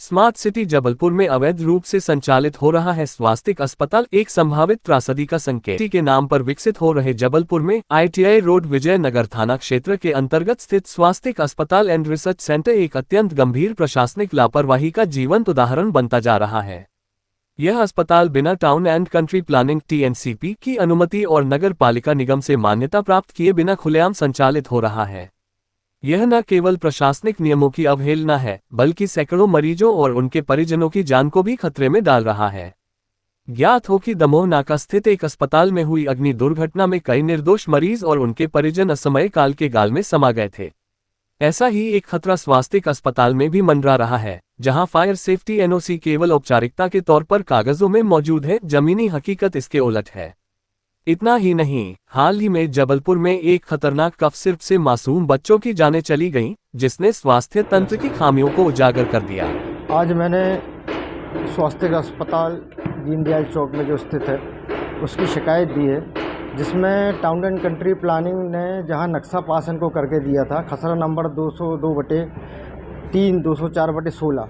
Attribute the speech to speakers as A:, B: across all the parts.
A: Smart city Jabalpur में अवैध रूप से संचालित हो रहा है स्वास्थ्य अस्पताल एक संभावित त्रासदी का संकेत के नाम पर विकसित हो रहे जबलपुर में ITI रोड विजयनगर थाना क्षेत्र के अंतर्गत स्थित स्वास्थ्य अस्पताल एंड रिसर्च सेंटर एक अत्यंत गंभीर प्रशासनिक लापरवाही का जीवंत उदाहरण बनता जा रहा है। यह अस्पताल बिना town and country planning TNCP की अनुमति और नगर पालिका निगम से मान्यता प्राप्त किए बिना खुलेआम संचालित हो रहा है। यह न केवल प्रशासनिक नियमों की अवहेलना है, बल्कि सैकड़ों मरीजों और उनके परिजनों की जान को भी खतरे में डाल रहा है। ज्ञात हो कि दमोह नाका स्थित एक अस्पताल में हुई अग्नि दुर्घटना में कई निर्दोष मरीज और उनके परिजन असमय काल के गाल में समा गए थे। ऐसा ही एक खतरा स्वास्थ्य अस्पताल में भी मंडरा रहा है, जहां फायर सेफ्टी NOC केवल औपचारिकता के तौर पर कागजों में मौजूद है, जमीनी हकीकत इसके उलट है। इतना ही नहीं, हाल ही में जबलपुर में एक खतरनाक कफ सिर्फ से मासूम बच्चों की जानें चली गईं, जिसने स्वास्थ्य तंत्र की खामियों को उजागर कर दिया।
B: आज मैंने स्वास्थ्य अस्पताल दीनदयाल चौक में जो स्थित है उसकी शिकायत दी है, जिसमें टाउन एंड कंट्री प्लानिंग ने जहां नक्शा पास इनको करके दिया था, खसरा नंबर 202/3 204/16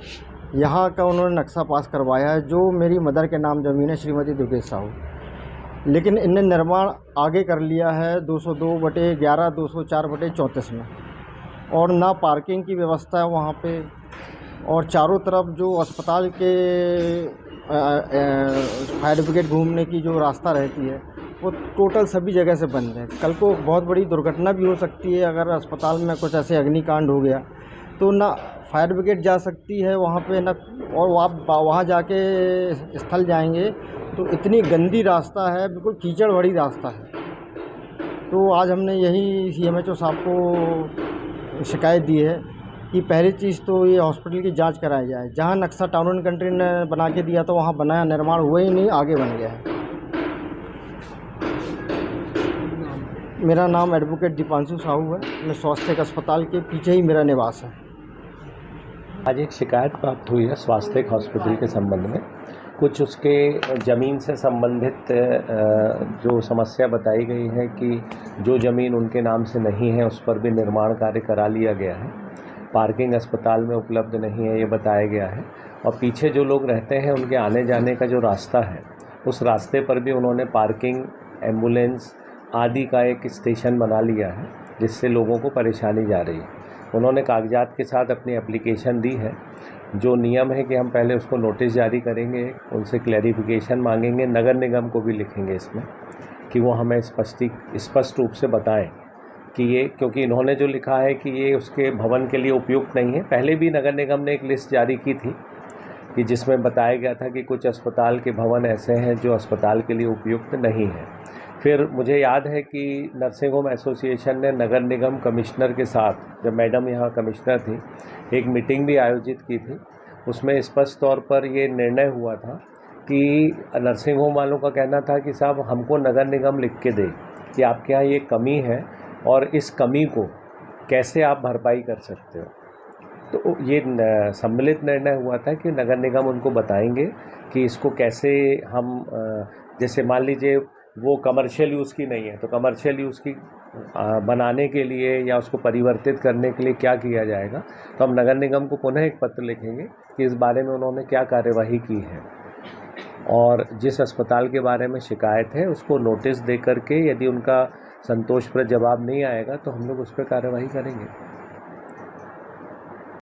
B: यहाँ का उन्होंने नक्शा पास करवाया है, जो मेरी मदर के नाम ज़मीन है, श्रीमती दुर्गेश साहू। लेकिन इनने निर्माण आगे कर लिया है 202/11 204/34 में, और ना पार्किंग की व्यवस्था है वहाँ पे, और चारों तरफ जो अस्पताल के फायर ब्रिगेड घूमने की जो रास्ता रहती है वो टोटल सभी जगह से बंद है। कल को बहुत बड़ी दुर्घटना भी हो सकती है, अगर अस्पताल में कुछ ऐसे अग्निकांड हो गया तो ना फायर ब्रिगेड जा सकती है वहाँ पे, ना और आप वहाँ जाके स्थल जाएंगे तो इतनी गंदी रास्ता है, बिल्कुल कीचड़ भरी रास्ता है। तो आज हमने यही CMHO साहब को शिकायत दी है कि पहली चीज़ तो ये हॉस्पिटल की जांच कराई जाए। जहां नक्शा टाउन एंड कंट्री ने बना के दिया तो वहां बनाया, निर्माण हुआ ही नहीं, आगे बन गया है। मेरा नाम एडवोकेट दीपांशु साहू है, मैं स्वास्थ्य अस्पताल के पीछे ही मेरा निवास है।
C: आज एक शिकायत प्राप्त हुई है स्वास्थ्य हॉस्पिटल के संबंध में। कुछ उसके ज़मीन से संबंधित जो समस्या बताई गई है कि जो ज़मीन उनके नाम से नहीं है उस पर भी निर्माण कार्य करा लिया गया है, पार्किंग अस्पताल में उपलब्ध नहीं है ये बताया गया है, और पीछे जो लोग रहते हैं उनके आने जाने का जो रास्ता है उस रास्ते पर भी उन्होंने पार्किंग, एम्बुलेंस आदि का एक स्टेशन बना लिया है, जिससे लोगों को परेशानी जा रही है। उन्होंने कागजात के साथ अपनी एप्लीकेशन दी है। जो नियम है कि हम पहले उसको नोटिस जारी करेंगे, उनसे क्लैरिफिकेशन मांगेंगे, नगर निगम को भी लिखेंगे इसमें कि वो हमें स्पष्ट रूप से बताएं कि ये, क्योंकि इन्होंने जो लिखा है कि ये उसके भवन के लिए उपयुक्त नहीं है। पहले भी नगर निगम ने एक लिस्ट जारी की थी कि जिसमें बताया गया था कि कुछ अस्पताल के भवन ऐसे हैं जो अस्पताल के लिए उपयुक्त नहीं है। फिर मुझे याद है कि नर्सिंग होम एसोसिएशन ने नगर निगम कमिश्नर के साथ, जब मैडम यहाँ कमिश्नर थी, एक मीटिंग भी आयोजित की थी। उसमें स्पष्ट तौर पर ये निर्णय हुआ था कि नर्सिंग होम वालों का कहना था कि साहब हमको नगर निगम लिख के दे कि आपके यहाँ ये कमी है और इस कमी को कैसे आप भरपाई कर सकते हो। तो ये सम्मिलित निर्णय हुआ था कि नगर निगम उनको बताएंगे कि इसको कैसे हम, जैसे मान लीजिए वो कमर्शियल यूज़ की नहीं है तो कमर्शियल यूज़ की बनाने के लिए या उसको परिवर्तित करने के लिए क्या किया जाएगा। तो हम नगर निगम को पुनः एक पत्र लिखेंगे कि इस बारे में उन्होंने क्या कार्यवाही की है, और जिस अस्पताल के बारे में शिकायत है उसको नोटिस दे करके यदि उनका संतोषप्रद जवाब नहीं आएगा तो हम लोग उस पर कार्यवाही करेंगे।